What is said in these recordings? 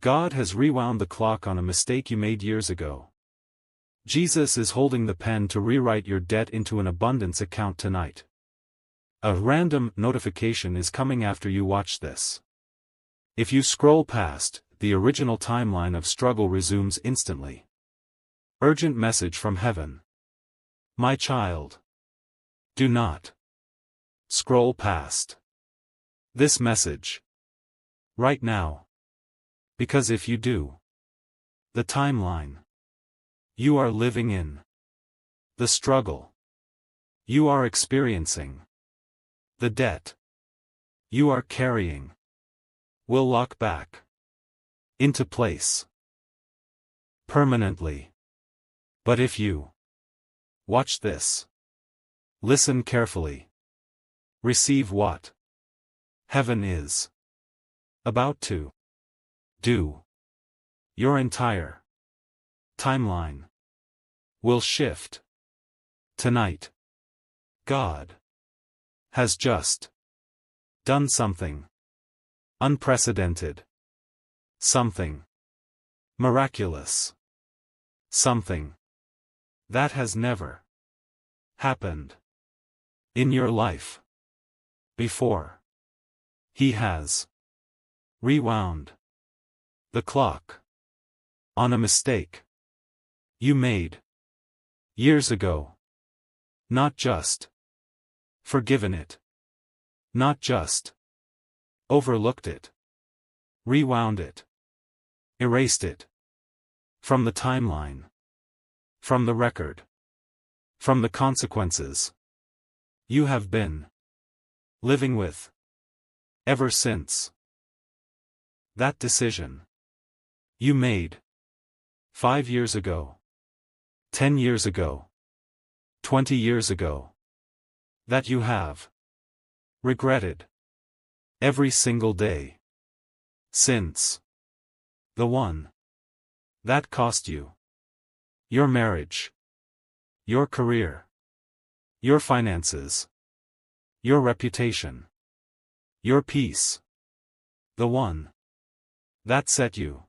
God has rewound the clock on a mistake you made years ago. Jesus is holding the pen to rewrite your debt into an abundance account tonight. A random notification is coming after you watch this. If you scroll past, the original timeline of struggle resumes instantly. Urgent message from heaven. My child. Do not scroll past this message right now. Because if you do, the timeline you are living in, the struggle you are experiencing, the debt you are carrying, will lock back into place permanently. But if you watch this, listen carefully, receive what heaven is about to do, your entire timeline will shift tonight. God has just done something unprecedented, something miraculous, something that has never happened in your life before. He has rewound the clock on a mistake you made years ago. Not just forgiven it, not just overlooked it, rewound it, erased it from the timeline, from the record, from the consequences you have been living with ever since that decision you made 5 years ago, 10 years ago, 20 years ago, that you have regretted every single day since. The one that cost you your marriage, your career, your finances, your reputation, your peace. The one that set you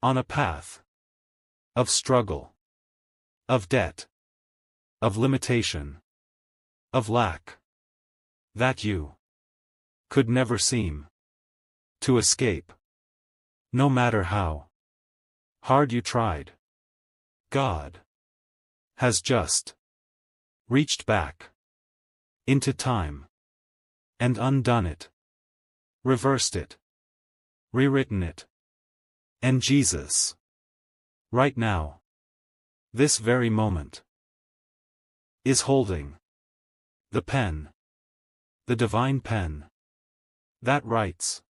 on a path of struggle, of debt, of limitation, of lack, that you could never seem to escape, no matter how hard you tried. God has just reached back into time and undone it, reversed it, rewritten it. And Jesus, right now, this very moment, is holding the pen, the divine pen, that writes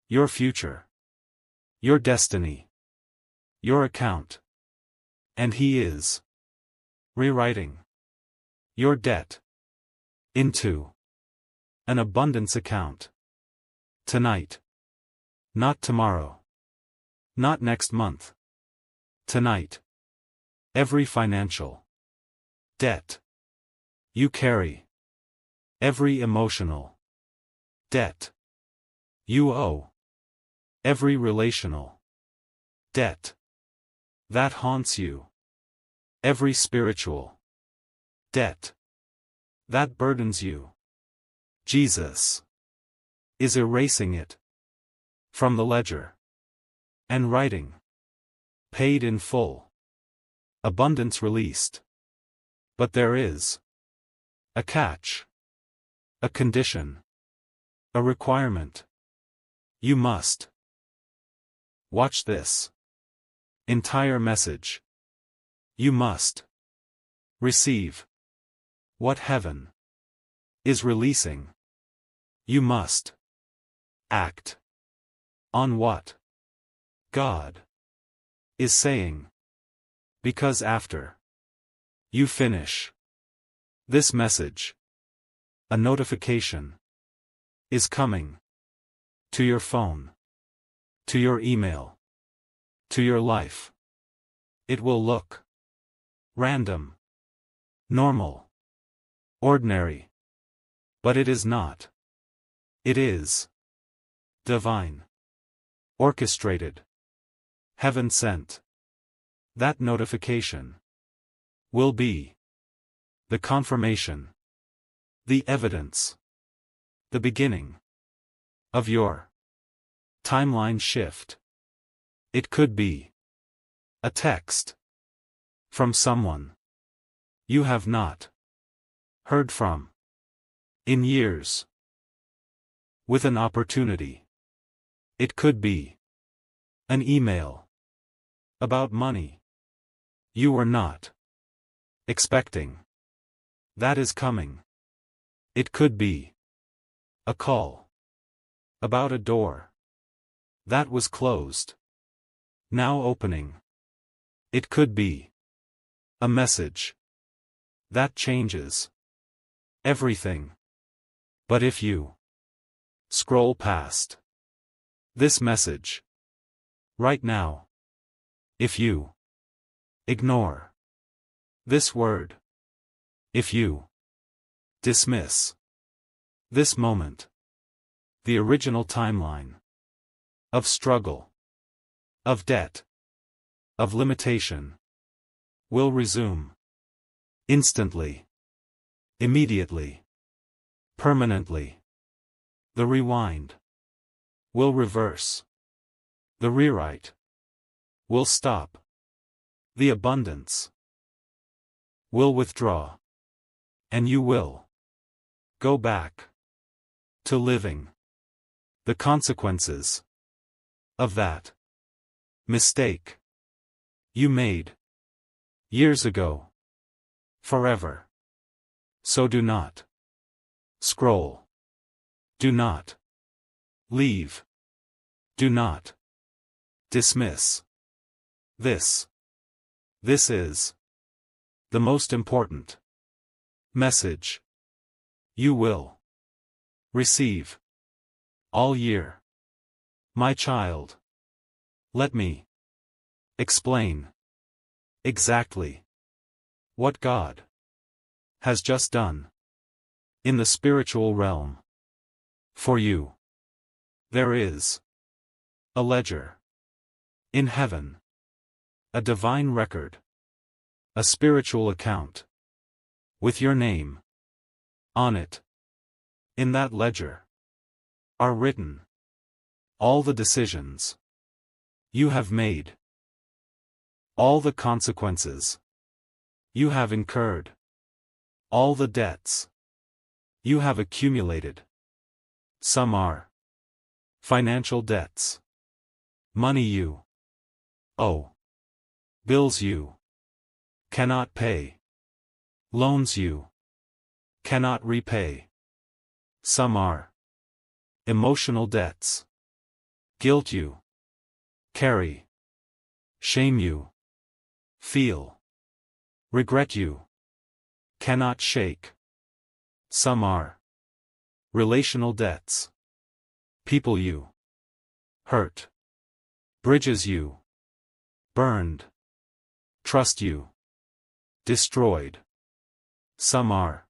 your future, your destiny, your account. And He is rewriting your debt into an abundance account tonight. Not tomorrow. Not next month. Tonight. Every financial debt you carry, every emotional debt you owe, every relational debt that haunts you, every spiritual debt that burdens you, Jesus is erasing it from the ledger and writing, paid in full, abundance released. But there is a catch, a condition, a requirement. You must watch this entire message. You must receive what heaven is releasing. You must act on what God is saying. Because after you finish this message, a notification is coming to your phone, to your email, to your life. It will look random, normal, ordinary. But it is not. It is divine. orchestrated, heaven sent. That notification will be the confirmation, the evidence, the beginning of your timeline shift. It could be a text from someone you have not heard from in years, with an opportunity. It could be an email about money you were not expecting. That is coming. It could be a call about a door that was closed, now opening. It could be a message that changes everything. But if you scroll past this message right now, if you ignore this word, if you dismiss this moment, the original timeline of struggle, of debt, of limitation, will resume instantly, immediately, permanently. The rewind will reverse. The rewrite will stop. The abundance will withdraw. And you will go back to living the consequences of that mistake you made years ago, forever. So do not scroll. Do not leave. Do not dismiss this. This is the most important message you will receive all year. My child, let me explain exactly what God has just done in the spiritual realm for you. There is a ledger in heaven, a divine record, a spiritual account with your name on it. In that ledger are written all the decisions you have made, all the consequences you have incurred, all the debts you have accumulated. Some are financial debts, money you owe, bills you cannot pay, loans you cannot repay. Some are emotional debts, guilt you carry, shame you feel, regret you cannot shake. Some are relational debts, people you hurt, bridges you burned, trust you destroyed. Some are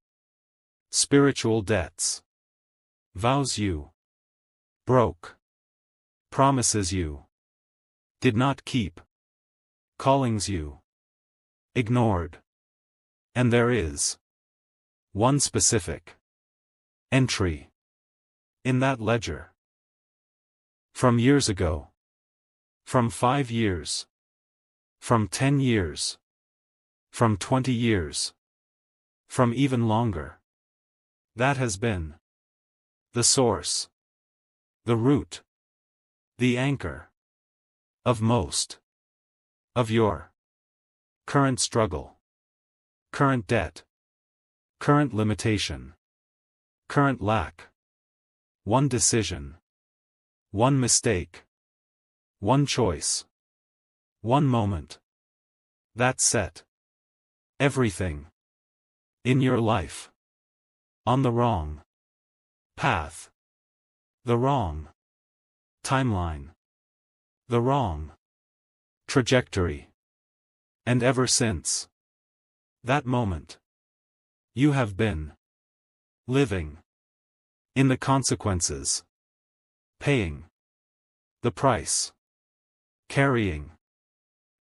spiritual debts, vows you broke, promises you did not keep, callings you ignored. And there is one specific entry in that ledger from years ago, from 5 years, from 10 years, from 20 years, from even longer. That has been the source, the root, the anchor of most of your current struggle, current debt, current limitation, current lack. One decision, one mistake, one choice, one moment that set everything in your life on the wrong path, the wrong timeline, the wrong trajectory. And ever since that moment, you have been living in the consequences, paying The price. Carrying.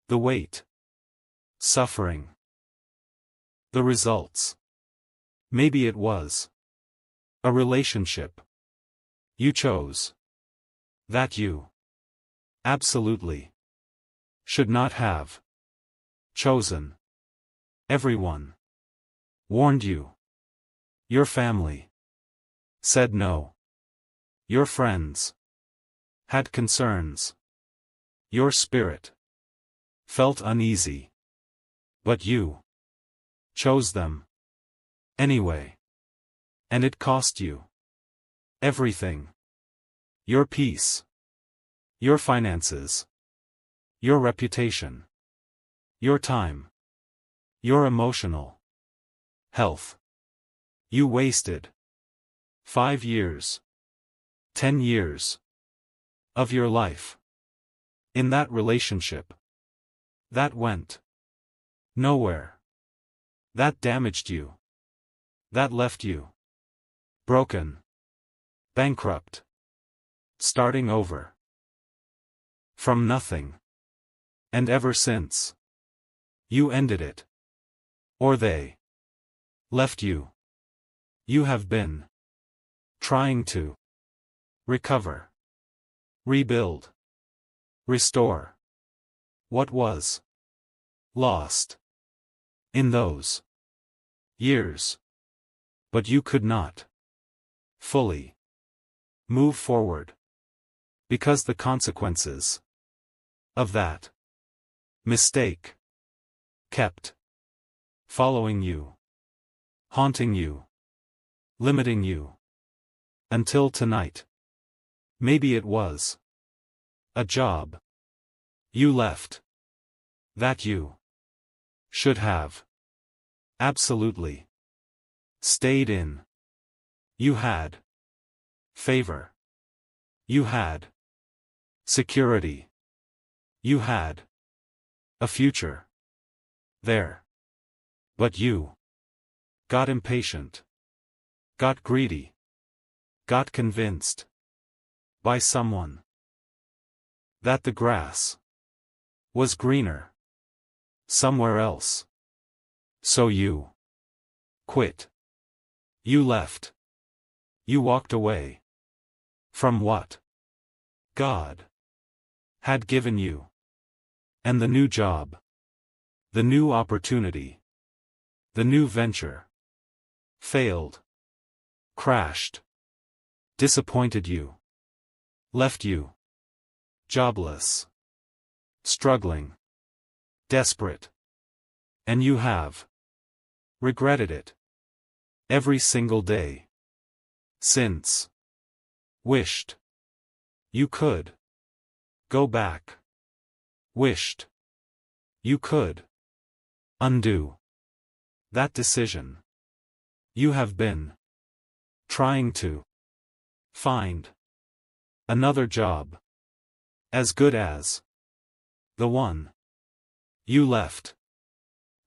The weight. Suffering. The results. Maybe it was a relationship you chose that you absolutely should not have chosen. Everyone warned you. Your family said no. Your friends had concerns. Your spirit felt uneasy. But you chose them anyway. And it cost you everything. Your peace. Your finances. Your reputation. Your time. Your emotional health. You wasted 5 years, 10 years of your life in that relationship that went nowhere, that damaged you, that left you broken, bankrupt, starting over from nothing. And ever since you ended it, or they left you, you have been trying to recover, rebuild, restore what was lost in those years. But you could not fully move forward because the consequences of that mistake kept following you, haunting you, limiting you. Until tonight. Maybe it was a job you left that you should have absolutely stayed in. You had favor. You had security. You had a future there. But you got impatient, got greedy, got convinced by someone that the grass was greener somewhere else. So you quit. You left. You walked away from what God had given you. And the new job, the new opportunity, the new venture failed, crashed, disappointed you, left you jobless, struggling, desperate. And you have regretted it every single day since. Wished you could go back. Wished you could undo that decision. You have been trying to find another job as good as the one you left.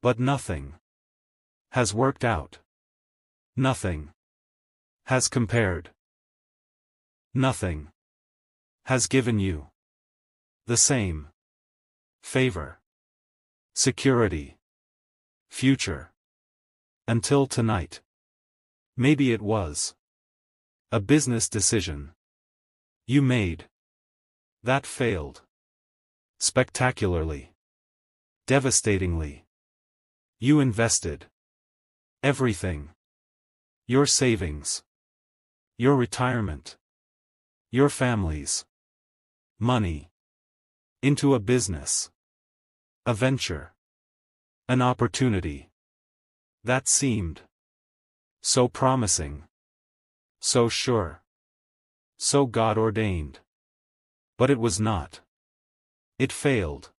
But nothing has worked out. Nothing has compared. Nothing has given you the same favor, security, future. Until tonight. Maybe it was a business decision you made that failed spectacularly, devastatingly. You invested everything, your savings, your retirement, your family's money, into a business, a venture, an opportunity that seemed so promising, so sure, so God-ordained. But it was not. It failed.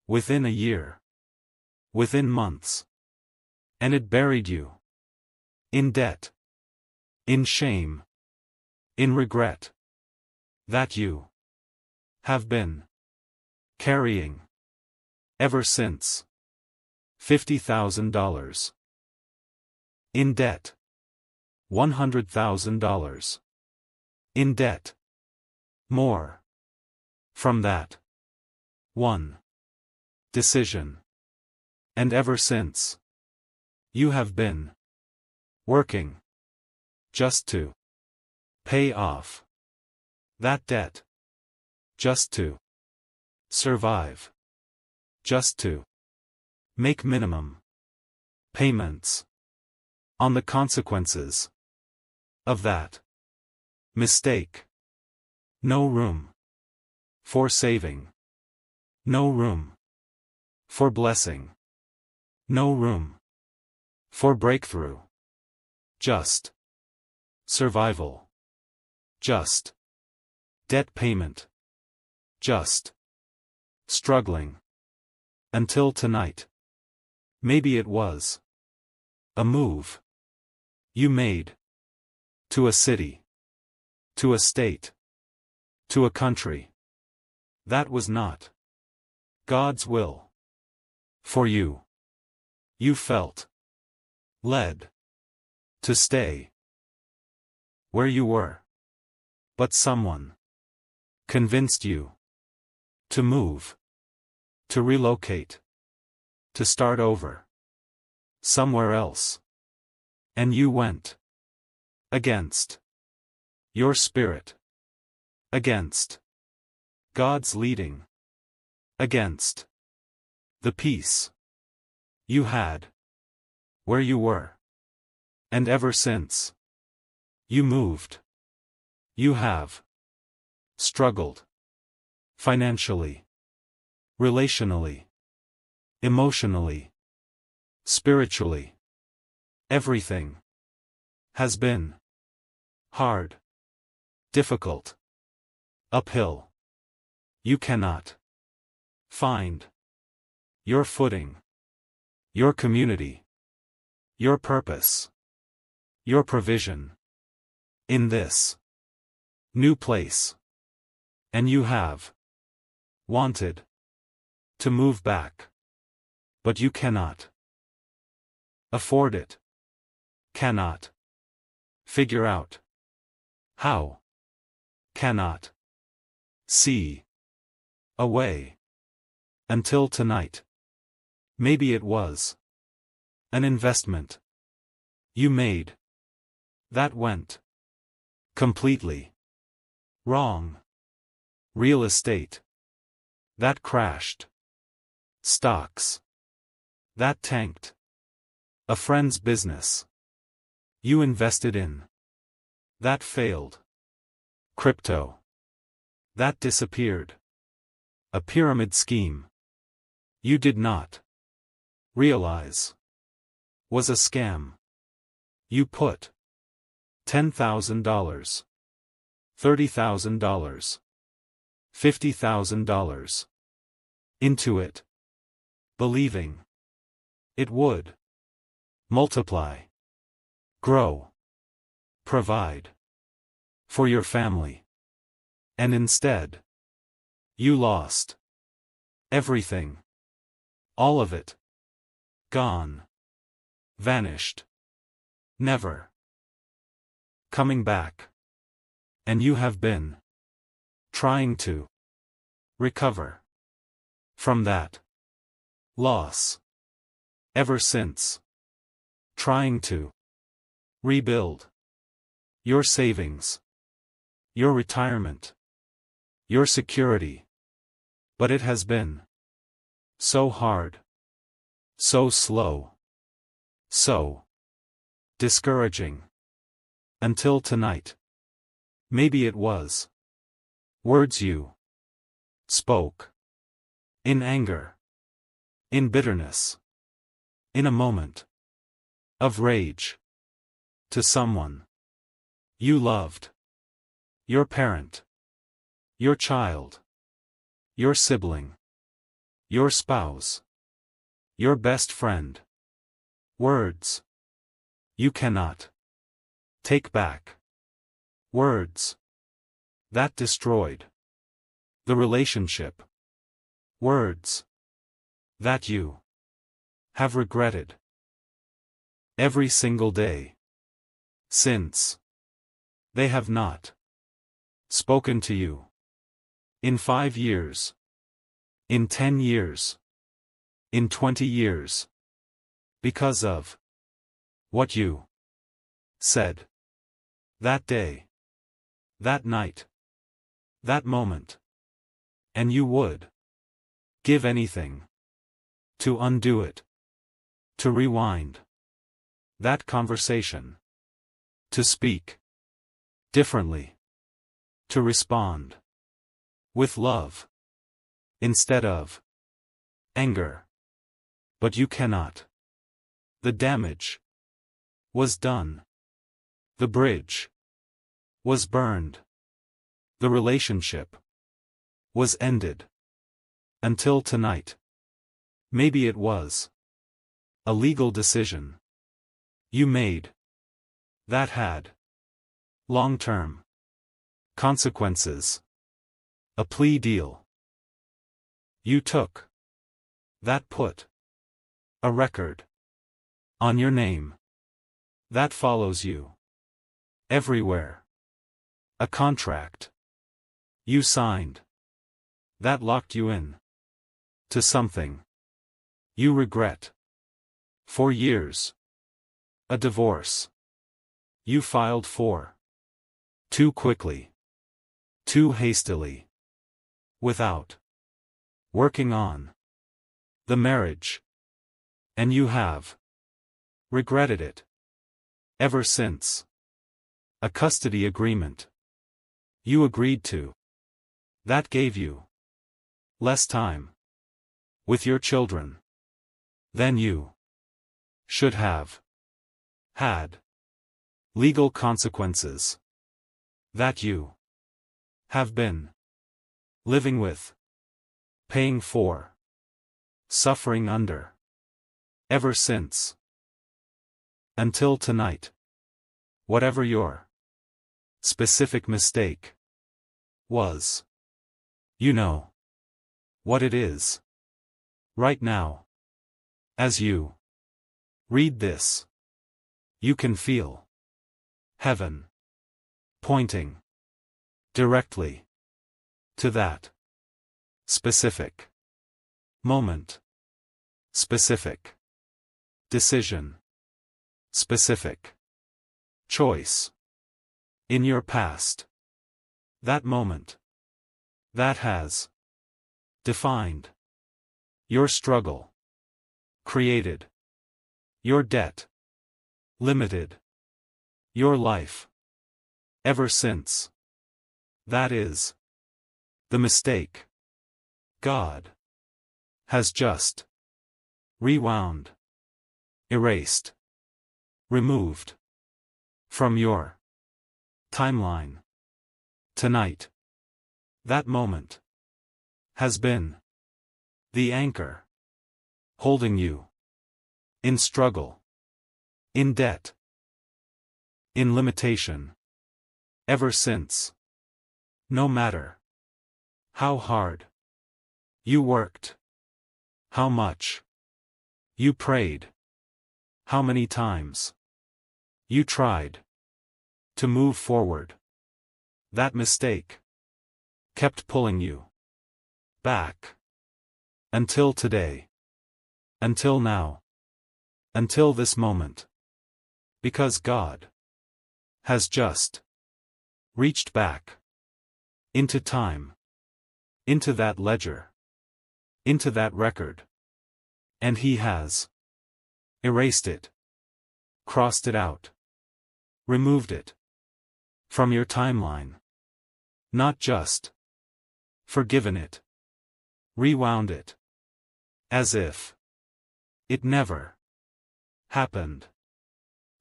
Within a year. Within months. And it buried you. In debt. In shame. In regret. That you have been carrying ever since. $50,000. In debt. $100,000. In debt. More. From that one decision. And ever since, you have been working just to pay off that debt, just to survive, just to make minimum payments on the consequences of that mistake. No room for saving, no room for blessing, no room for breakthrough. Just survival. Just debt payment. Just struggling. Until tonight. Maybe it was a move you made to a city, to a state, to a country. That was not God's will for you. You felt led to stay where you were. But someone convinced you to move, to relocate, to start over somewhere else. And you went against your spirit, against God's leading, against the peace you had where you were. And ever since you moved, you have struggled financially, relationally, emotionally, spiritually. Everything has been hard, difficult, uphill. You cannot find your footing, your community, your purpose, your provision in this new place. And you have wanted to move back, but you cannot afford it, cannot figure out how, cannot see a way. Until tonight. Maybe it was an investment you made that went completely wrong. Real estate that crashed. Stocks that tanked. A friend's business you invested in that failed. Crypto that disappeared. A pyramid scheme you did not realize was a scam. You put $10,000, $30,000, $50,000 into it, believing it would multiply, grow, provide for your family. And instead, you lost everything. All of it. Gone. Vanished. Never coming back. And you have been trying to recover from that loss ever since. Trying to rebuild your savings, your retirement, your security. But it has been so hard, so slow, so discouraging. Until tonight. Maybe it was words you spoke in anger, in bitterness, in a moment of rage to someone you loved, your parent, your child, your sibling, your spouse, your best friend. Words you cannot take back. Words that destroyed the relationship. Words that you have regretted every single day since they have not spoken to you. In 5 years. In 10 years. In 20 years. Because of what you said. That day. That night. That moment. And you would give anything to undo it. To rewind that conversation. To speak differently. To respond with love instead of anger. But you cannot. The damage was done. The bridge was burned. The relationship was ended. Until tonight. Maybe it was a legal decision you made that had long-term consequences. A plea deal you took that put a record on your name that follows you everywhere. A contract you signed that locked you in to something you regret for years. A divorce you filed for too quickly, too hastily, without working on the marriage, and you have regretted it ever since. A custody agreement you agreed to that gave you less time with your children than you should have had. Legal consequences that you have been living with, paying for, suffering under, ever since. Until tonight. Whatever your specific mistake was, you know what it is right now. As you read this, you can feel heaven pointing directly to that specific moment, specific decision, specific choice in your past. That moment that has defined your struggle, created your debt, limited your life ever since. That is the mistake God has just rewound, erased, removed from your timeline. Tonight. That moment has been the anchor holding you in struggle, in debt, in limitation, ever since. No matter how hard you worked, how much you prayed, how many times you tried to move forward, that mistake kept pulling you back. Until today. Until now. Until this moment. Because God has just reached back into time, into that ledger, into that record, and He has erased it, crossed it out, removed it from your timeline. Not just forgiven it, rewound it, as if it never happened.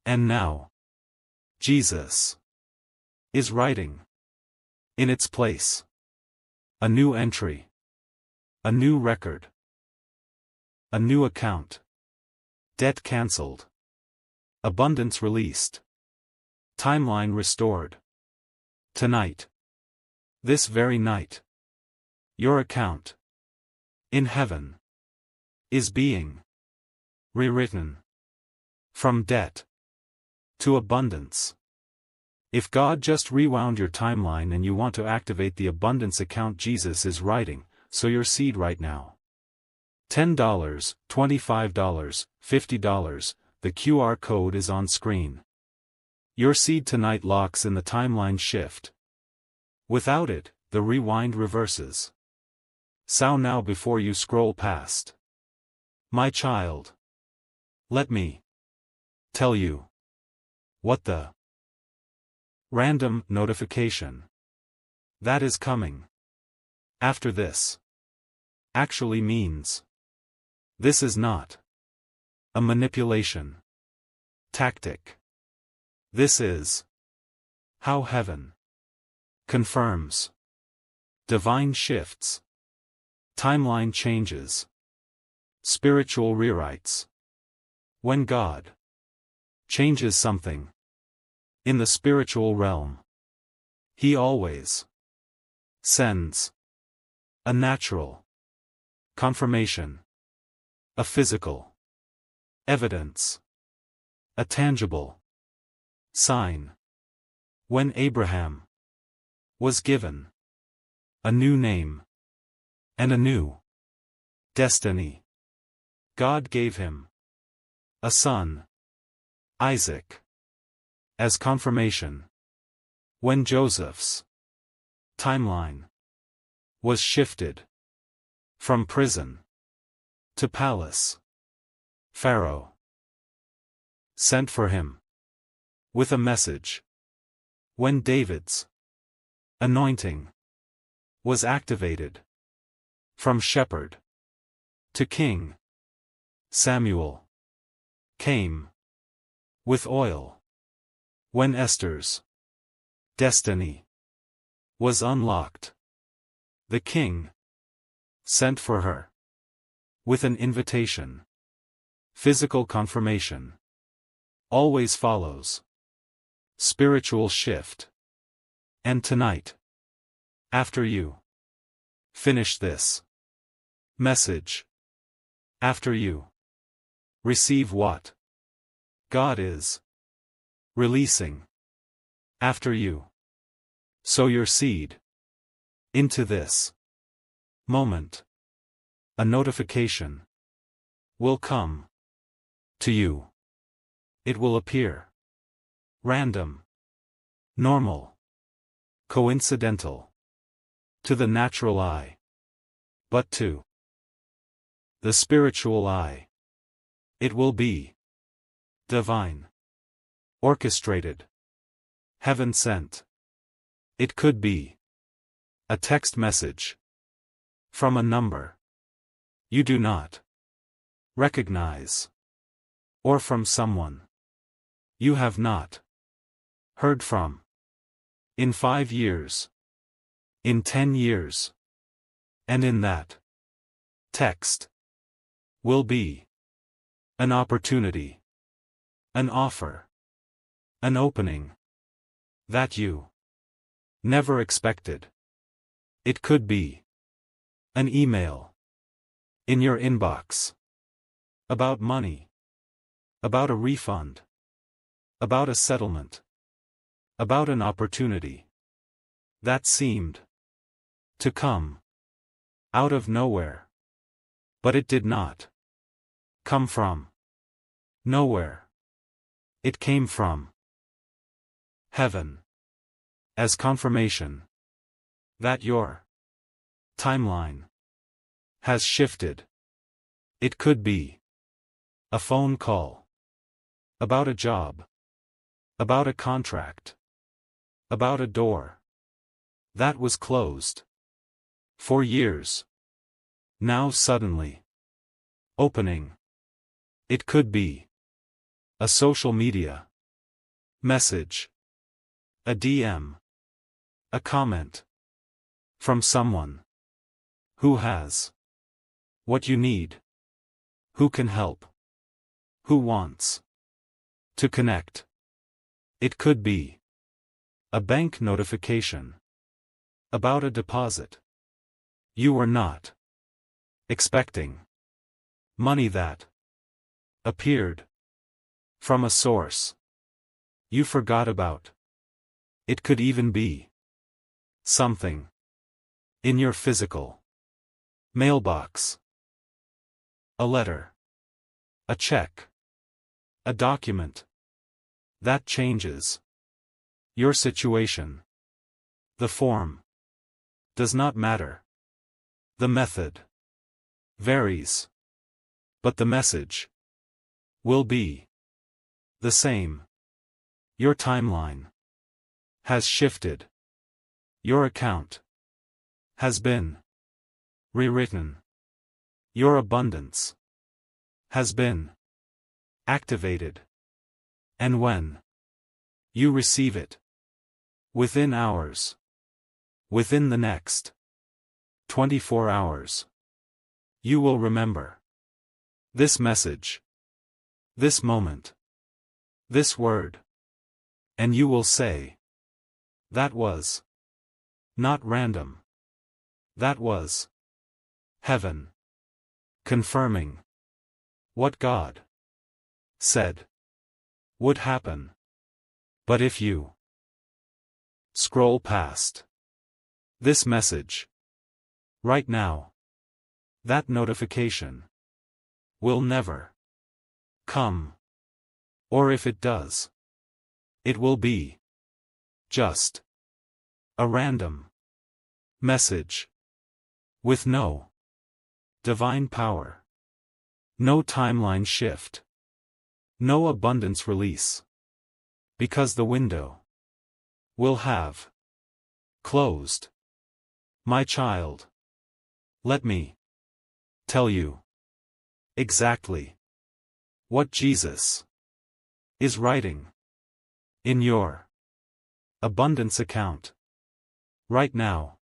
And now, Jesus is writing in its place a new entry, a new record, a new account, debt cancelled, abundance released, timeline restored. Tonight, this very night, your account in heaven is being rewritten from debt to abundance, If God just rewound your timeline and you want to activate the abundance account Jesus is writing, sow your seed right now. $10, $25, $50, the QR code is on screen. Your seed tonight locks in the timeline shift. Without it, the rewind reverses. Sow now before you scroll past. My child. Let me tell you what the random notification that is coming after this actually means. This is not a manipulation tactic. This is how heaven confirms divine shifts, timeline changes, spiritual rewrites. When God changes something in the spiritual realm, He always sends a natural confirmation, a physical evidence, a tangible sign. When Abraham was given a new name and a new destiny, God gave him a son, Isaac, as confirmation. When Joseph's timeline was shifted from prison to palace, Pharaoh sent for him with a message. When David's anointing was activated from shepherd to king, Samuel came with oil. When Esther's destiny was unlocked, the king sent for her with an invitation. Physical confirmation always follows spiritual shift. And tonight, after you finish this message, after you receive what God is releasing, after you sow your seed into this moment, a notification will come to you. It will appear random, normal, coincidental to the natural eye, but to the spiritual eye, it will be divine, orchestrated, heaven sent. It could be a text message from a number you do not recognize, or from someone you have not heard from in 5 years, in 10 years, and in that text will be an opportunity, an offer, an opening that you never expected. It could be an email in your inbox about money, about a refund, about a settlement, about an opportunity that seemed to come out of nowhere. But it did not come from nowhere. It came from heaven as confirmation that your timeline has shifted. It could be a phone call about a job, about a contract, about a door that was closed for years, now suddenly opening. It could be a social media message, a DM, a comment from someone who has what you need, who can help, who wants to connect. It could be a bank notification about a deposit you were not expecting, money that appeared from a source you forgot about. It could even be something in your physical mailbox. A letter, a check, a document that changes your situation. The form does not matter. The method varies, but the message will be the same. Your timeline has shifted. Your account has been rewritten. Your abundance has been activated. And when you receive it, within hours, within the next 24 hours, you will remember this message, this moment, this word, and you will say, that was not random. That was heaven confirming what God said would happen. But if you scroll past this message right now, that notification will never come. Or if it does, it will be just a random message with no divine power, no timeline shift, no abundance release, because the window will have closed. My child, let me tell you exactly what Jesus is writing in your abundance account. Right now,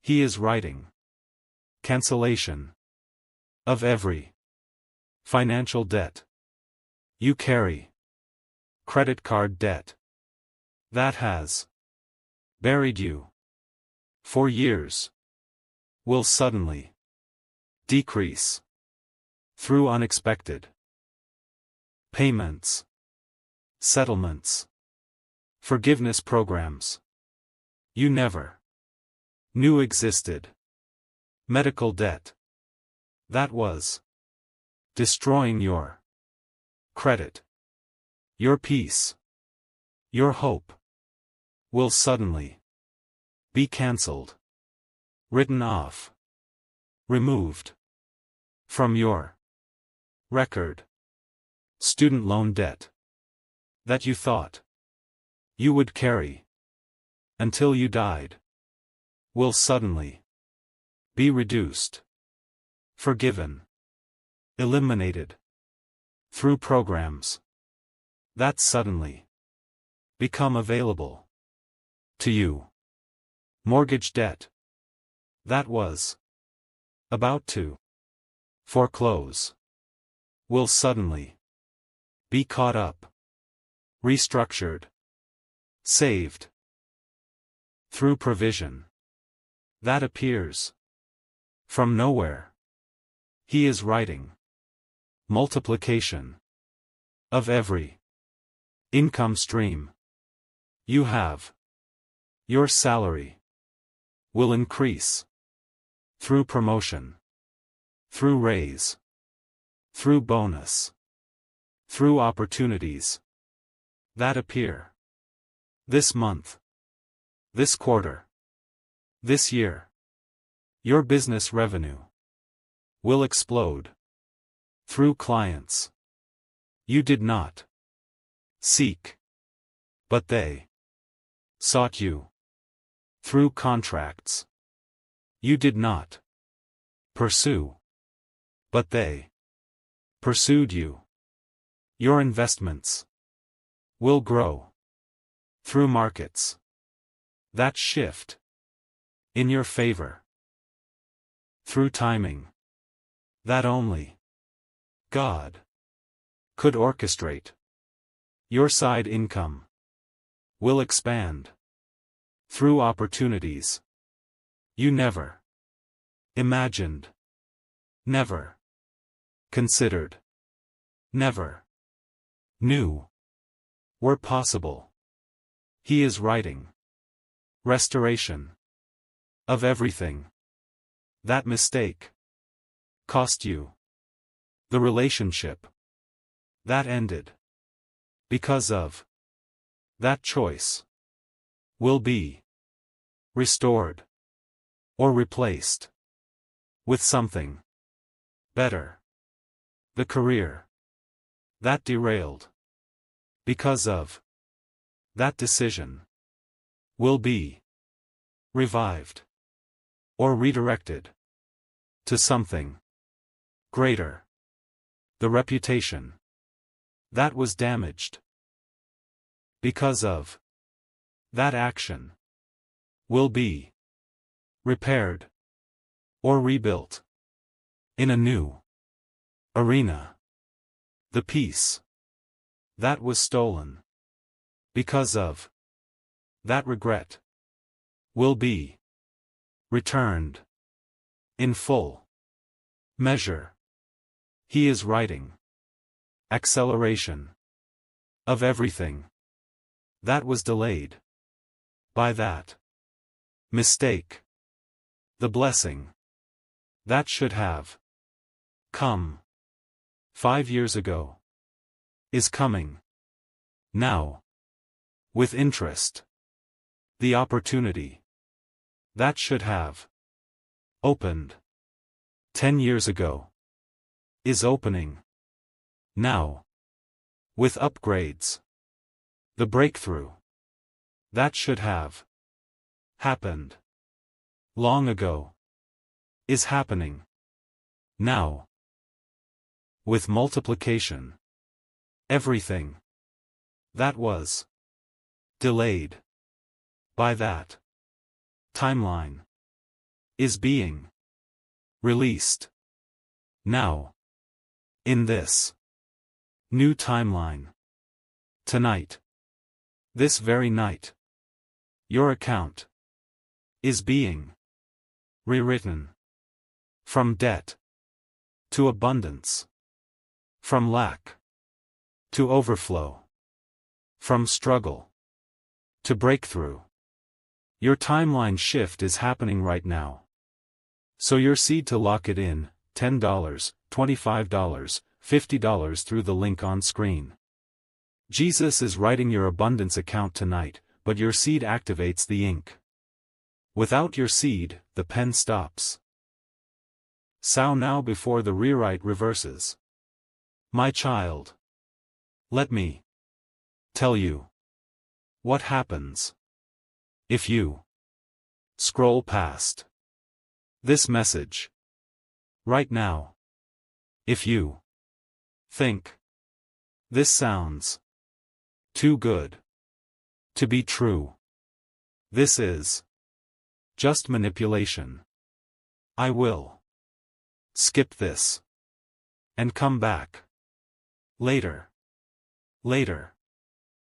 He is writing cancellation of every financial debt you carry. Credit card debt that has buried you for years will suddenly decrease through unexpected payments, settlements, forgiveness programs you never knew existed. Medical debt that was destroying your credit, your peace, your hope, will suddenly be cancelled, written off, removed from your record. Student loan debt that you thought you would carry until you died will suddenly be reduced, forgiven, eliminated through programs that suddenly become available to you. Mortgage debt that was about to foreclose will suddenly be caught up, restructured, saved through provision that appears from nowhere. He is writing multiplication of every income stream you have. Your salary will increase through promotion, through raise, through bonus, through opportunities that appear this month, this quarter, this year. Your business revenue will explode through clients you did not seek, but they sought you, through contracts you did not pursue, but they pursued you. Your investments will grow through markets that shift in your favor, through timing that only God could orchestrate. Your side income will expand through opportunities you never imagined, never considered, never knew were possible. He is writing. Restoration. Of everything. That mistake. Cost you. The relationship. That ended. Because of. That choice. Will be. Restored. Or replaced. With something. Better. The career. That derailed. Because of. That decision. Will be. Revived. Or redirected. To something. Greater. The reputation. That was damaged. Because of. That action. Will be. Repaired. Or rebuilt. In a new. Arena. The peace. That was stolen. Because of. That regret. Will be. Returned. In full. Measure. He is writing. Acceleration. Of everything. That was delayed. By that. Mistake. The blessing. That should have. Come. 5 years ago. Is coming. Now. With interest. The opportunity. That should have. Opened. 10 years ago. Is opening. Now. With upgrades. The breakthrough. That should have. Happened. Long ago. Is happening. Now. With multiplication. Everything. That was. Delayed. By that. Timeline. Is being. Released. Now. In this. New timeline. Tonight. This very night. Your account. Is being. Rewritten. From debt. To abundance. From lack. To overflow. From struggle. To breakthrough. Your timeline shift is happening right now. So your seed to lock it in, $10, $25, $50 through the link on screen. Jesus is writing your abundance account tonight, but your seed activates the ink. Without your seed, the pen stops. Sow now before the rewrite reverses. My child. Let me tell you what happens if you scroll past this message right now. If you think this sounds too good to be true, this is just manipulation. I will skip this and come back later. Later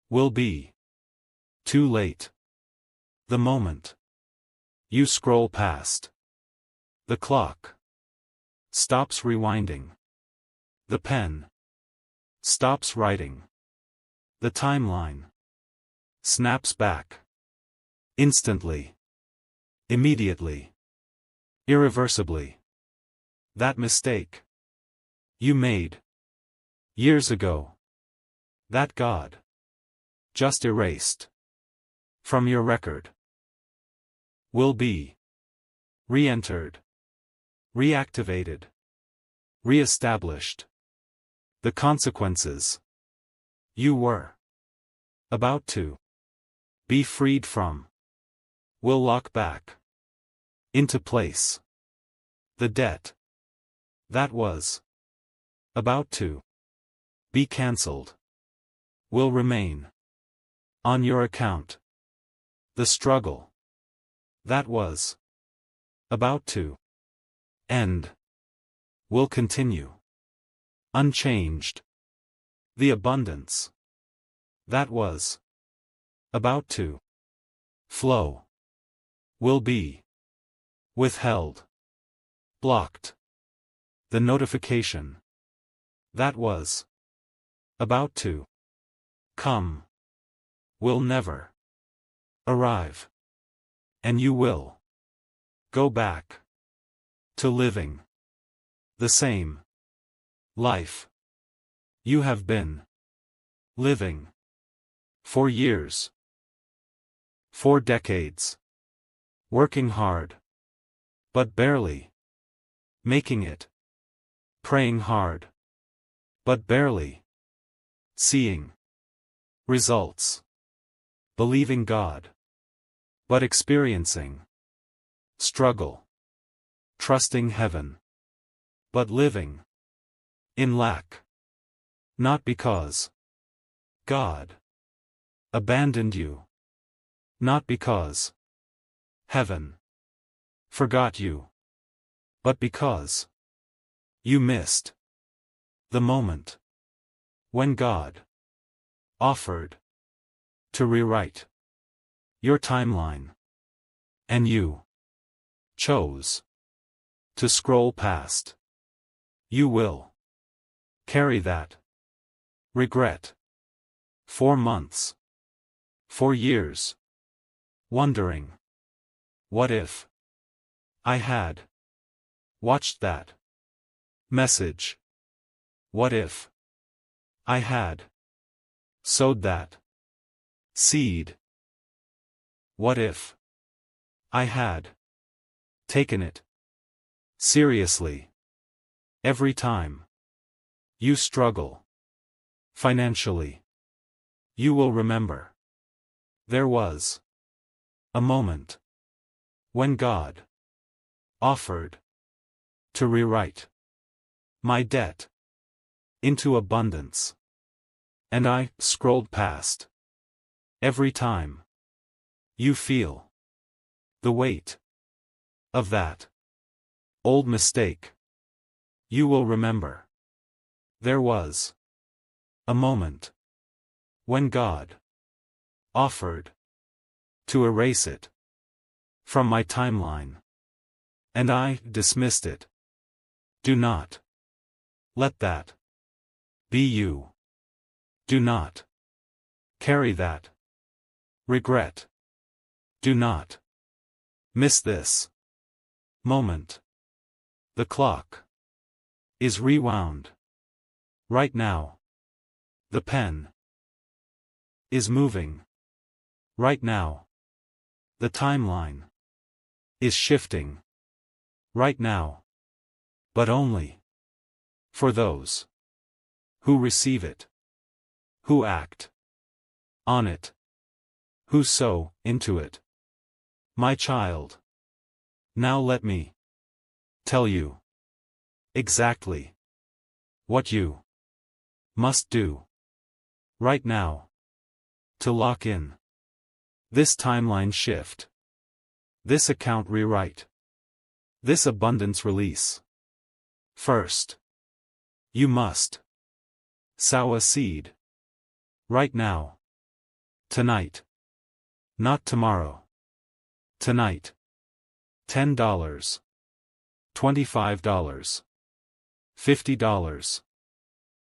will be too late. The moment you scroll past, the clock stops rewinding. The pen stops writing. The timeline snaps back. Instantly. Immediately. Irreversibly. That mistake you made years ago. That God just erased from your record will be re-entered, reactivated, re-established. The consequences you were about to be freed from will lock back into place. The debt that was about to be cancelled will remain on your account. The struggle that was about to end will continue unchanged. The abundance that was about to flow will be withheld, blocked. The notification that was about to come will never arrive. And you will go back to living the same life you have been living for years, for decades, working hard, but barely making it, praying hard, but barely seeing results, believing God, but experiencing struggle, trusting heaven, but living in lack. Not because God abandoned you, not because heaven forgot you, but because you missed the moment when God offered to rewrite your timeline, and you chose to scroll past. You will carry that regret for months, for years, wondering, what if I had watched that message? What if I had sowed that seed? What if I had taken it seriously every time you struggle financially? You will remember there was a moment when God offered to rewrite my debt into abundance, and I scrolled past. Every time you feel the weight of that old mistake, you will remember there was a moment when God offered to erase it from my timeline, and I dismissed it. Do not let that be you. Do not carry that regret. Do not miss this moment. The clock is rewound. Right now. The pen is moving. Right now. The timeline is shifting. Right now. But only for those who receive it, who act on it, who sow into it. My child, now let me tell you exactly what you must do right now to lock in this timeline shift, this account rewrite, this abundance release. First, you must sow a seed right now, tonight, not tomorrow, tonight. $10, $25, $50,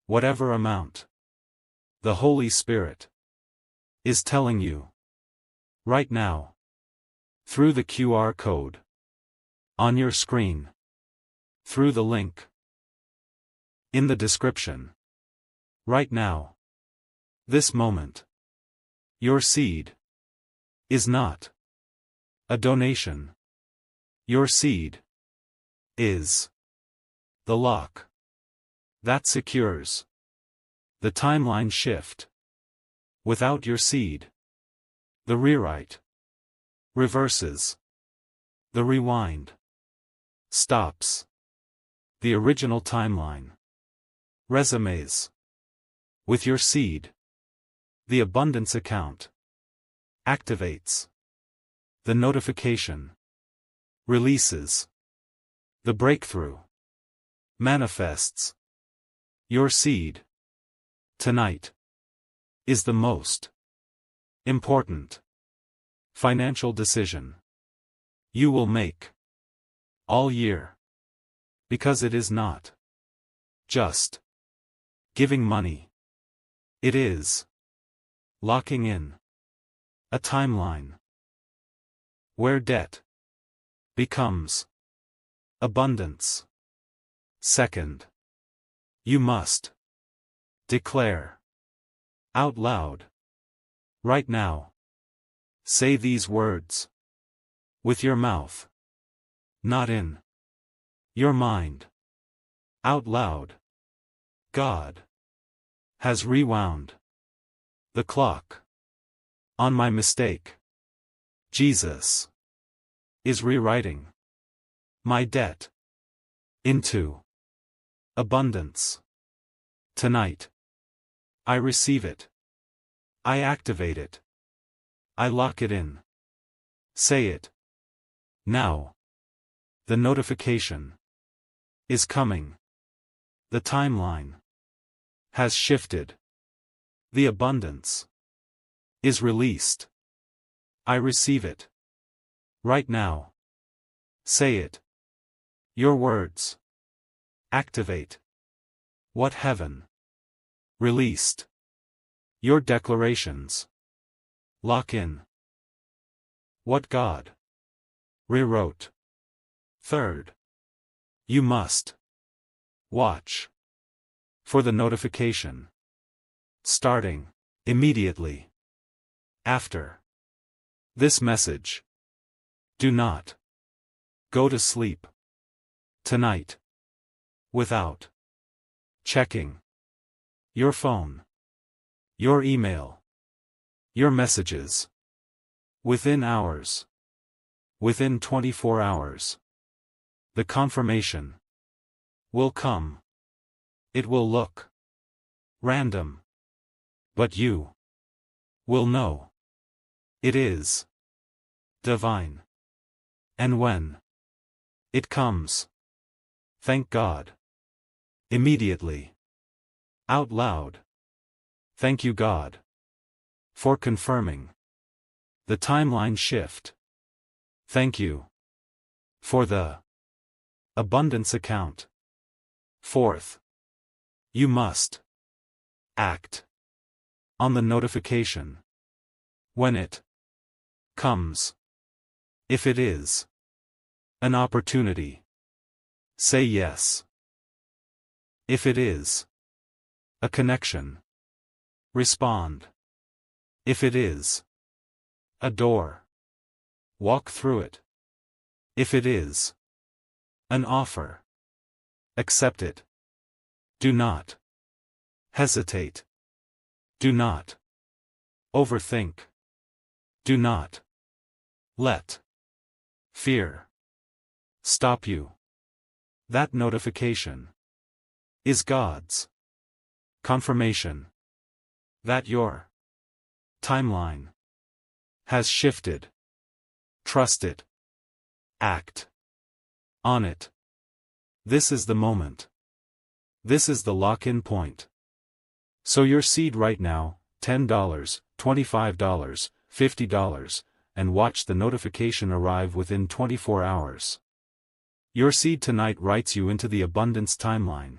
whatever amount the Holy Spirit is telling you right now through the QR code on your screen, through the link in the description. Right now, this moment, your seed is not a donation. Your seed is the lock that secures the timeline shift. Without your seed, the rewrite reverses, the rewind stops. The original timeline resumes. With your seed, the abundance account activates. The notification releases. The breakthrough manifests. Your seed tonight is the most important financial decision you will make all year, because it is not just giving money. It is locking in a timeline Where debt becomes abundance. Second, you must declare out loud. Right now. Say these words with your mouth, not in your mind. Out loud. God has rewound the clock on my mistake. Jesus is rewriting my debt into abundance. Tonight, I receive it. I activate it. I lock it in. Say it. Now. The notification is coming. The timeline has shifted. The abundance is released. I receive it. Right now. Say it. Your words activate what heaven released. Your declarations lock in what God rewrote. Third, you must watch for the notification starting immediately after this message. Do not go to sleep tonight without checking your phone, your email, your messages. Within hours. Within 24 hours. The confirmation will come. It will look random. But you will know it is divine. And when it comes, thank God. Immediately. Out loud. Thank you, God, for confirming the timeline shift. Thank you for the abundance account. Fourth, you must act on the notification when it comes. If it is an opportunity, say yes. If it is a connection, respond. If it is a door, walk through it. If it is an offer, accept it. Do not hesitate. Do not overthink. Do not let fear stop you. That notification is God's confirmation that your timeline has shifted. Trust it. Act on it. This is the moment. This is the lock-in point. Sow your seed right now, $10, $25, $50, and watch the notification arrive within 24 hours. Your seed tonight writes you into the abundance timeline.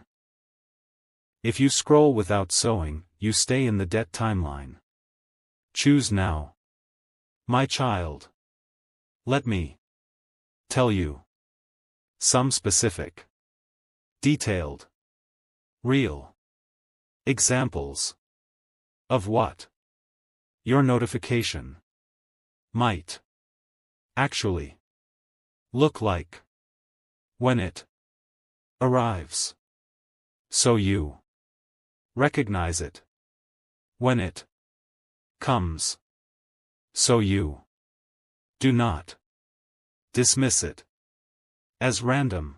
If you scroll without sowing, you stay in the debt timeline. Choose now. My child. Let me tell you some specific, detailed, real examples of what your notification might actually look like when it arrives, so you recognize it when it comes, so you do not dismiss it as random,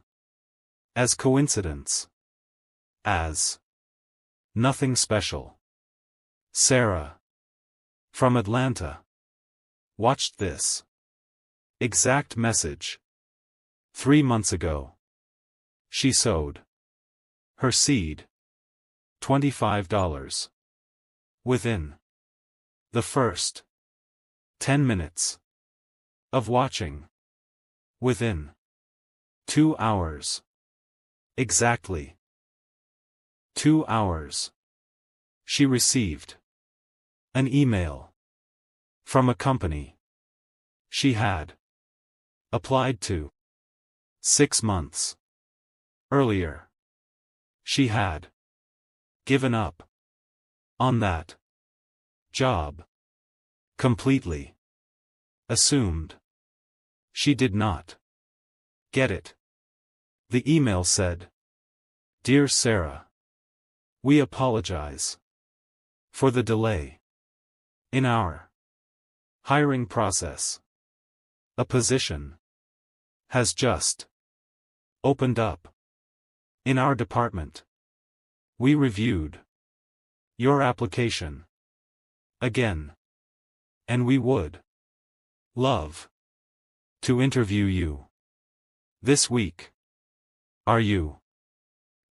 as coincidence, as nothing special. Sarah from Atlanta watched this exact message 3 months ago. She sowed her seed, $25, within the first 10 minutes of watching. Within 2 hours. Exactly 2 hours. She received an email from a company she had Applied to. 6 months. Earlier. She had. Given up. On that. Job. Completely. Assumed. She did not. Get it. The email said. Dear Sarah. We apologize. For the delay. In our. Hiring process. A position. Has just. Opened up. In our department. We reviewed. Your application. Again. And we would. Love. To interview you. This week. Are you.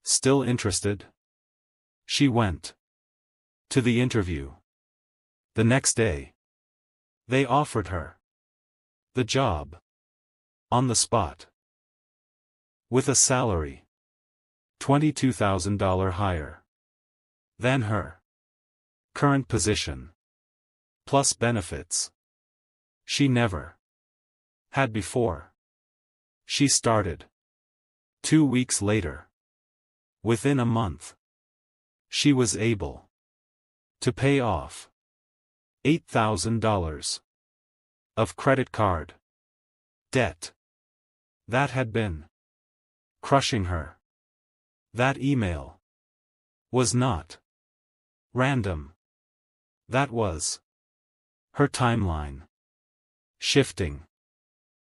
Still interested? She went. To the interview. The next day. They offered her. The job. On the spot. With a salary. $22,000 higher. Than her. Current position. Plus benefits. She never. Had before. She started. 2 weeks later. Within a month. She was able. To pay off. $8,000. Of credit card. Debt. That had been. Crushing her. That email. Was not. Random. That was. Her timeline. Shifting.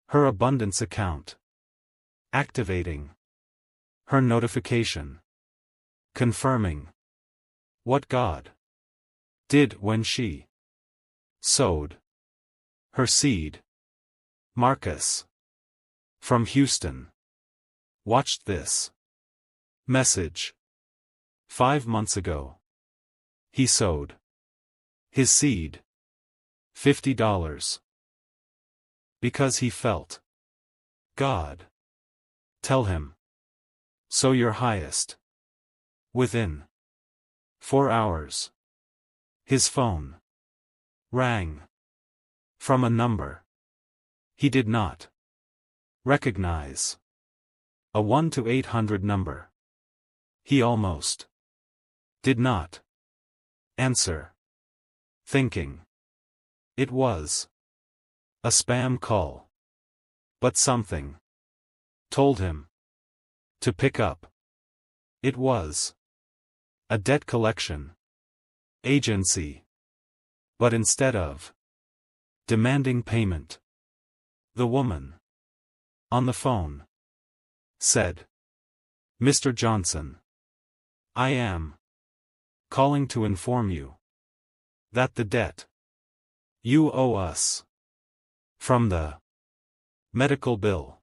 Her abundance account. Activating. Her notification. Confirming. What God. Did when she. Sowed. Her seed. Marcus. From Houston. Watched this. Message. 5 months ago. He sowed. His seed. $50. Because he felt. God. Tell him. Sow your highest. Within. 4 hours. His phone. Rang. From a number. He did not. Recognize. A 1-800 number. He almost. Did not. Answer. Thinking. It was. A spam call. But something. Told him. To pick up. It was. A debt collection. Agency. But instead of. Demanding payment. The woman. On the phone. Said. Mr. Johnson. I am. Calling to inform you. That the debt. You owe us. From the. Medical bill.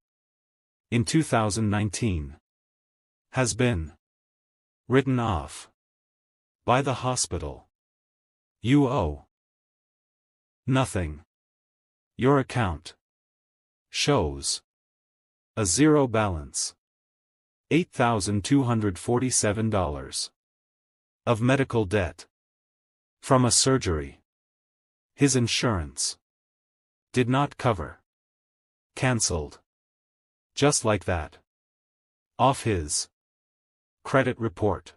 In 2019. Has been. Written off. By the hospital. You owe. Nothing. Your account. Shows. A zero balance. $8,247. Of medical debt. From a surgery. His insurance. Did not cover. Cancelled. Just like that. Off his. Credit report.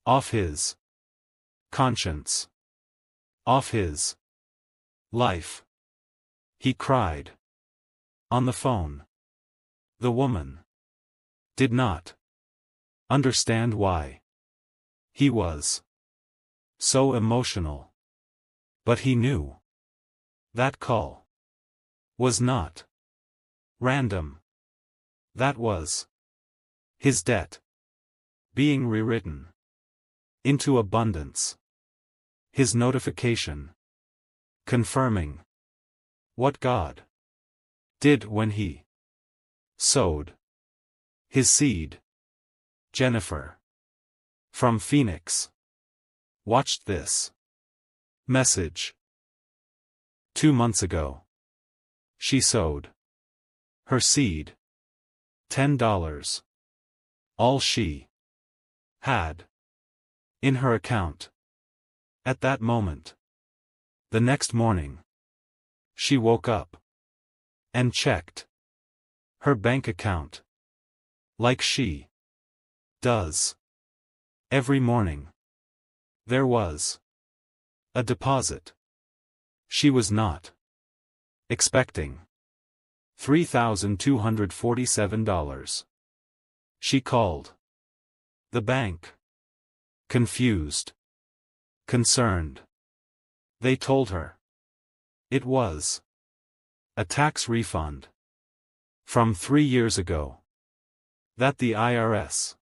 Off his. Conscience. Off his. Life. He cried. On the phone. The woman. Did not. Understand why. He was. So emotional. But he knew. That call. Was not. Random. That was. His debt. Being rewritten. Into abundance. His notification. Confirming. What God. Did when he. Sowed. His seed. Jennifer. From Phoenix. Watched this. Message. 2 months ago. She sowed. Her seed. $10. All she. Had. In her account. At that moment. The next morning. She woke up. and checked her bank account like she does every morning. There was a deposit she was not expecting. $3,247. She called the bank. Confused. Concerned. They told her it was a tax refund from 3 years ago that the IRS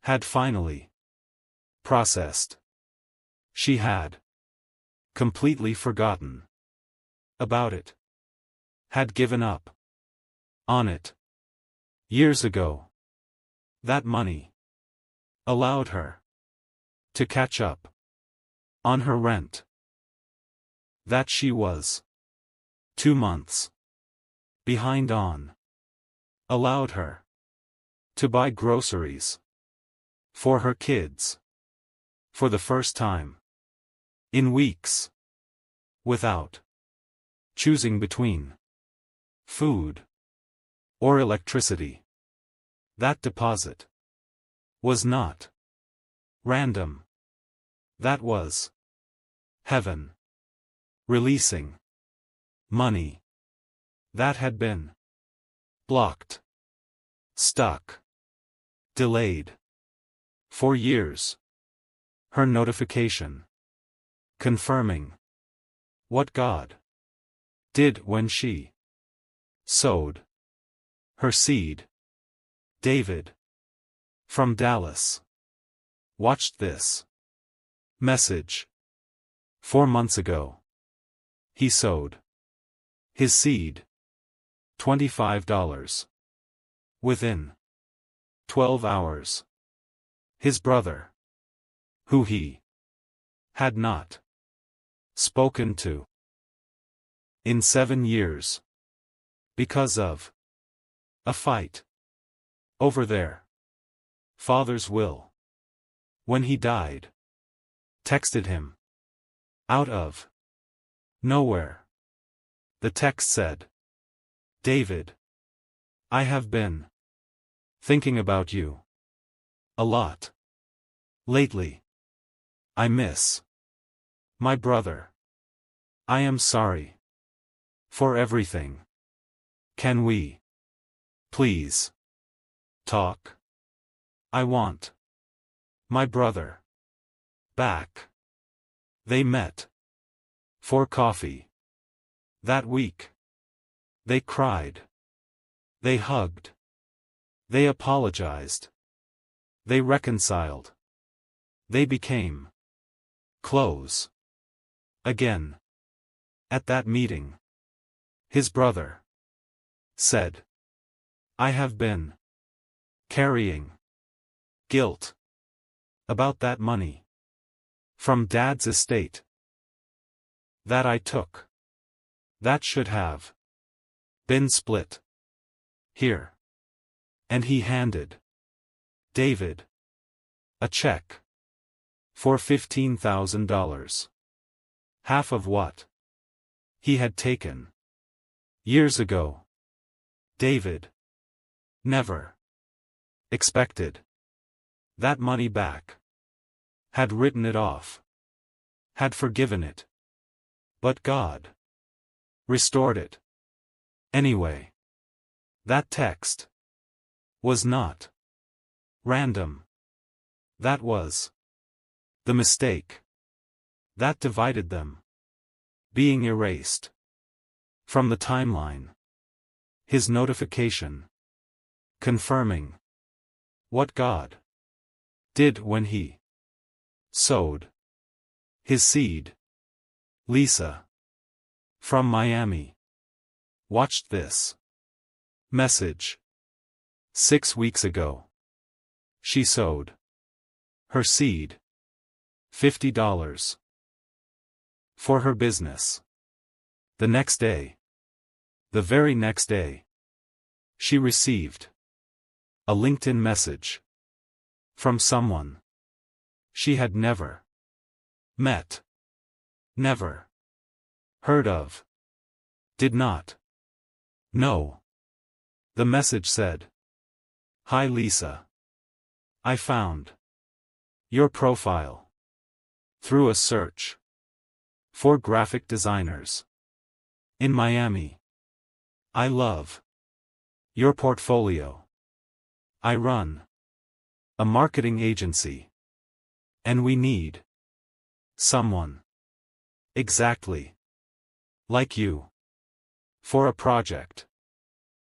had finally processed. She had completely forgotten about it, had given up on it years ago. That money allowed her to catch up on her rent that she was 2 months behind on, allowed her to buy groceries for her kids for the first time in weeks without choosing between food or electricity. That deposit was not random. That was heaven releasing money that had been blocked, stuck, delayed for years. Her notification confirming what God did when she sowed her seed. David from Dallas watched this message 4 months ago. He sowed his seed, $25. Within 12 hours, his brother, who he had not spoken to in 7 years because of a fight over their father's will, when he died, texted him out of nowhere. The text said, "David, I have been thinking about you a lot lately. I miss my brother. I am sorry for everything. Can we please talk? I want my brother back." They met for coffee that week. They cried. They hugged. They apologized. They reconciled. They became close again. At that meeting, his brother said, "I have been carrying guilt about that money from Dad's estate that I took. That should have been split here." And he handed David a check for $15,000. Half of what he had taken years ago. David never expected that money back, had written it off, had forgiven it. But God restored it anyway. That text was not random. That was the mistake that divided them, being erased from the timeline. His notification confirming what God did when he sowed his seed. Lisa from Miami watched this message 6 weeks ago. She sowed her seed, $50, for her business. The next day, the very next day, she received a LinkedIn message from someone she had never met, never heard of, did not No. The message said. Hi Lisa. I found your profile through a search for graphic designers in Miami. I love your portfolio. I run a marketing agency, and we need someone exactly like you for a project.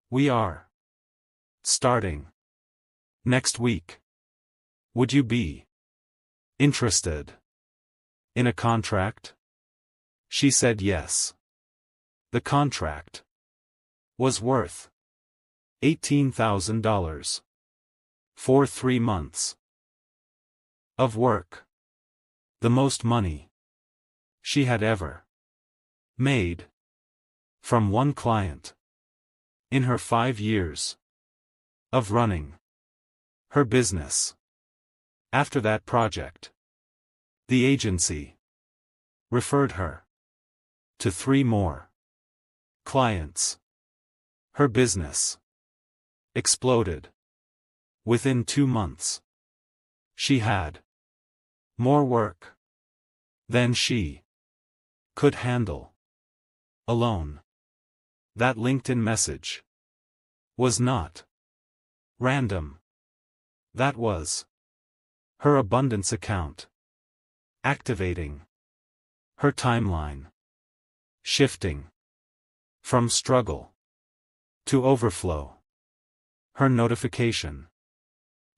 We are starting next week. Would you be interested in a contract? She said yes. The contract was worth $18,000 for 3 months of work. The most money she had ever made from one client in her 5 years of running her business. After that project, the agency referred her to 3 more clients. Her business exploded. Within 2 months, she had more work than she could handle alone. That LinkedIn message was not random. That was her abundance account activating her timeline, shifting from struggle to overflow. Her notification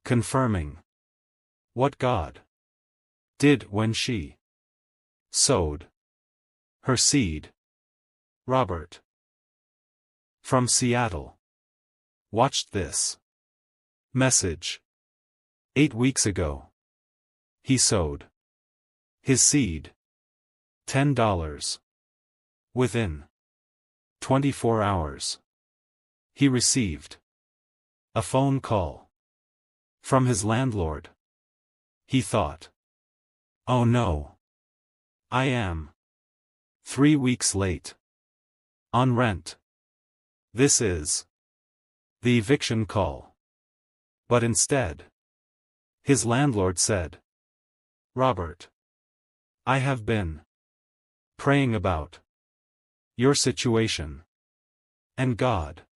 confirming what God did when she sowed her seed. Robert from Seattle watched this message 8 weeks ago. He sowed his seed, $10. Within 24 hours, he received a phone call from his landlord. He thought, "Oh no. I am 3 weeks late on rent. This is the eviction call." But instead, his landlord said, "Robert, I have been praying about your situation, and God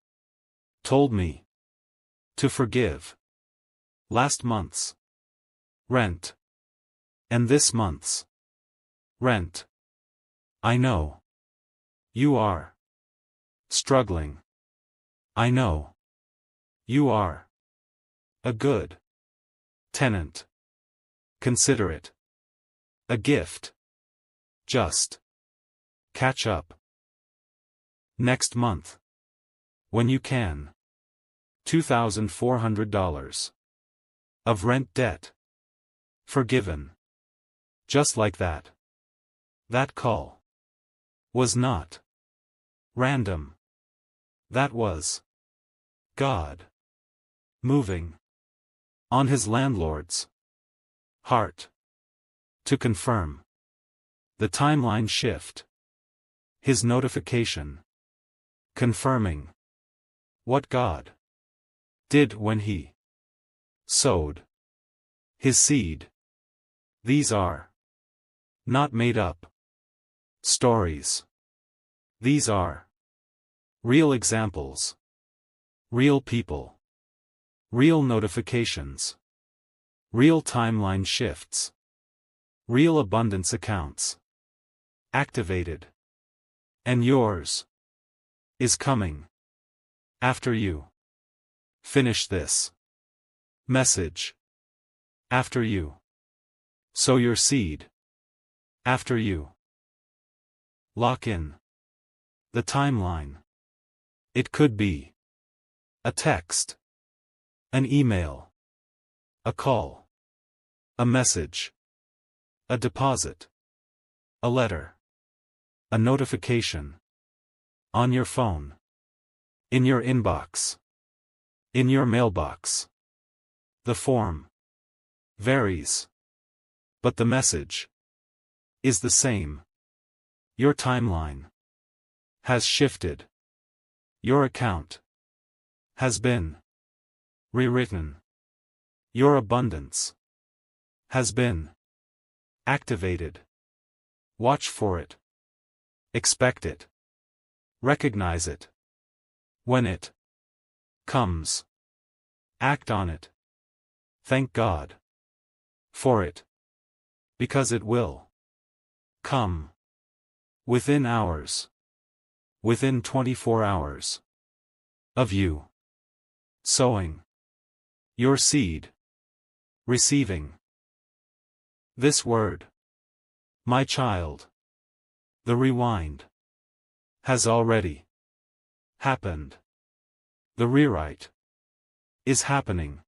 told me to forgive last month's rent and this month's rent. I know you are struggling. I know you are a good tenant. Consider it a gift. Just catch up next month when you can. $2,400 of rent debt forgiven. Just like that. That call was not random. That was God moving on his landlord's heart to confirm the timeline shift. His notification confirming what God did when he sowed his seed. These are not made up stories. These are real examples, real people, real notifications, real timeline shifts, real abundance accounts activated. And yours is coming after you finish this message, after you sow your seed, after you lock in the timeline. It could be a text, an email, a call, a message, a deposit, a letter, a notification on your phone, in your inbox, in your mailbox. The form varies, but the message is the same. Your timeline has shifted. Your account has been rewritten. Your abundance has been activated. Watch for it. Expect it. Recognize it. When it comes, act on it. Thank God for it, because it will come within hours, within 24 hours of you sowing your seed, receiving this word. My child, the rewind has already happened. The rewrite is happening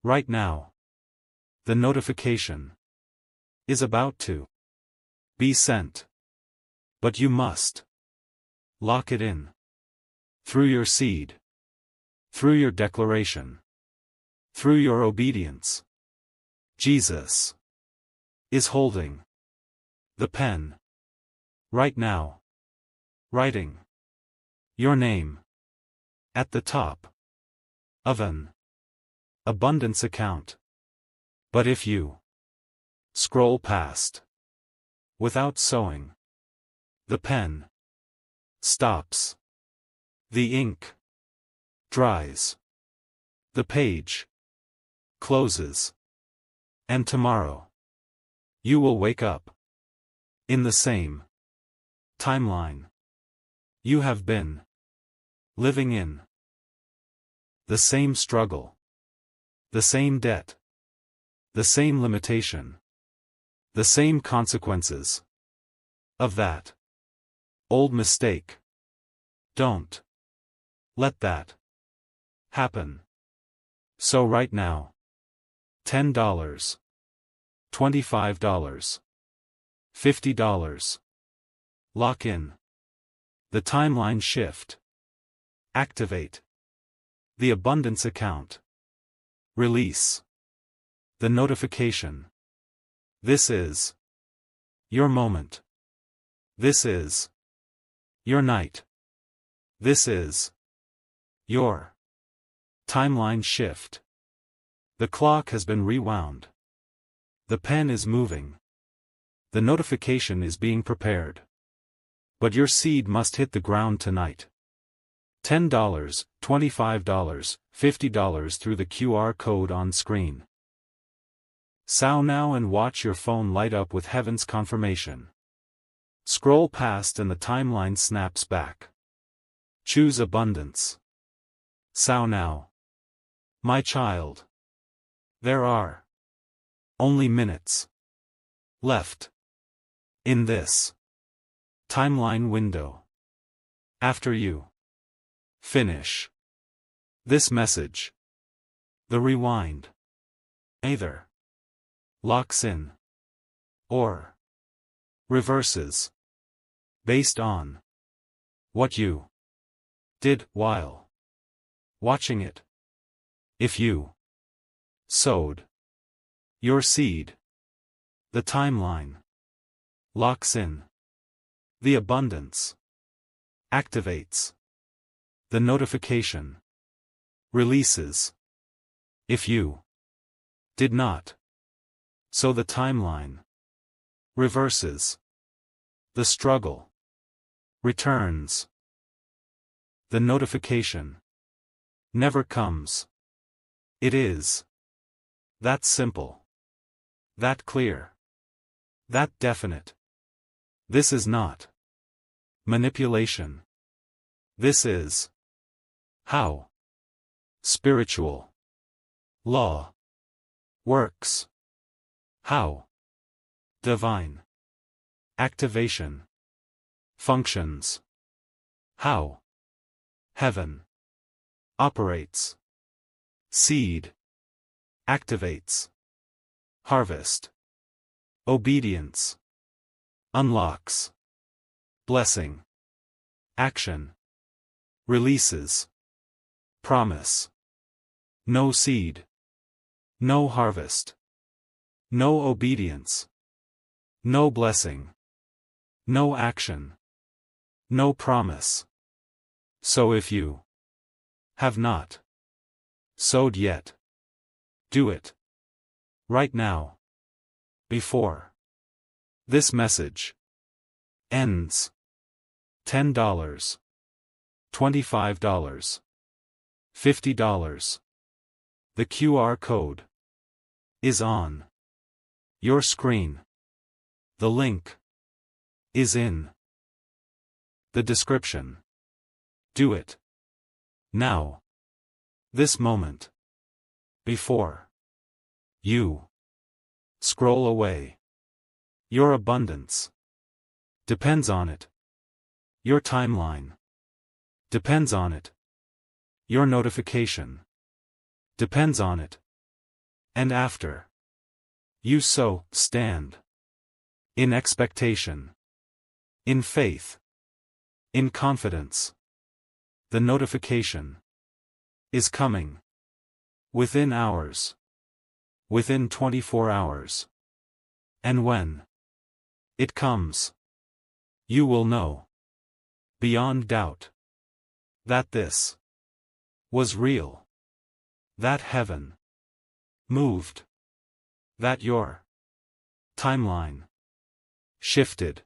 right now. The notification is about to be sent. But you must lock it in through your seed, through your declaration, through your obedience. Jesus is holding the pen right now, writing your name at the top of an abundance account. But if you scroll past without sowing, the pen stops. The ink dries. The page closes. And tomorrow, you will wake up in the same timeline you have been living in. The same struggle, the same debt, the same limitation, the same consequences of that old mistake. Don't let that happen. So right now, $10, $25, $50. Lock in the timeline shift. Activate the abundance account. Release the notification. This is your moment. This is your night. This is your timeline shift. The clock has been rewound. The pen is moving. The notification is being prepared. But your seed must hit the ground tonight. $10, $25, $50 through the QR code on screen. Sow now and watch your phone light up with heaven's confirmation. Scroll past and the timeline snaps back. Choose abundance. Sow now. My child. There are only minutes left in this timeline window. After you finish this message, the rewind either locks in or reverses based on what you did while watching it. If you sowed your seed, the timeline locks in. The abundance activates. The notification releases. If you did not, so the timeline reverses. The struggle returns. The notification never comes. It is that simple, that clear, that definite. This is not manipulation. This is how spiritual law works. How divine activation functions. How heaven operates. Seed activates. Harvest. Obedience unlocks. Blessing. Action releases. Promise. No seed. No harvest. No obedience. No blessing. No action. No promise. So if you have not sowed yet, do it right now, before this message ends. $10, $25, $50. The QR code is on your screen. The link is in the description. Do it now, this moment, before you scroll away. Your abundance depends on it. Your timeline depends on it. Your notification depends on it. And after you sow, stand in expectation, in faith, in confidence. The notification is coming within hours, within 24 hours. And when it comes, you will know beyond doubt that this was real, that heaven moved, that your timeline shifted.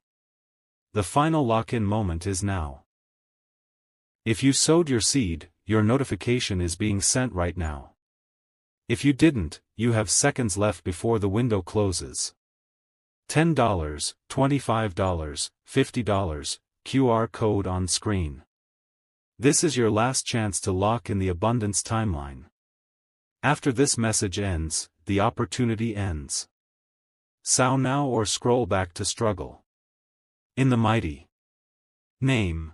The final lock-in moment is now. If you sowed your seed, your notification is being sent right now. If you didn't, you have seconds left before the window closes. $10, $25, $50, QR code on screen. This is your last chance to lock in the abundance timeline. After this message ends, the opportunity ends. Sow now or scroll back to struggle. In the mighty name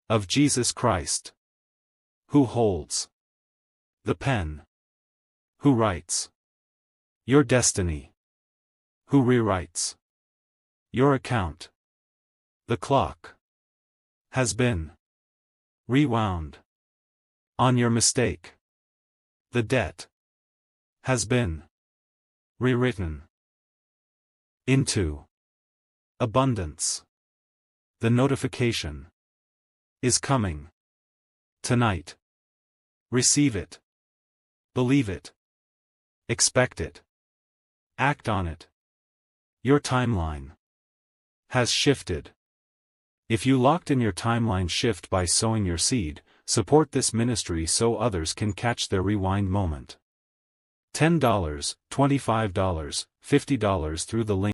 of Jesus Christ, who holds the pen, who writes your destiny, who rewrites your account. The clock has been rewound on your mistake. The debt has been rewritten into abundance. The notification is coming tonight. Receive it. Believe it. Expect it. Act on it. Your timeline has shifted. If you locked in your timeline shift by sowing your seed, support this ministry so others can catch their rewind moment. $10, $25, $50 through the link.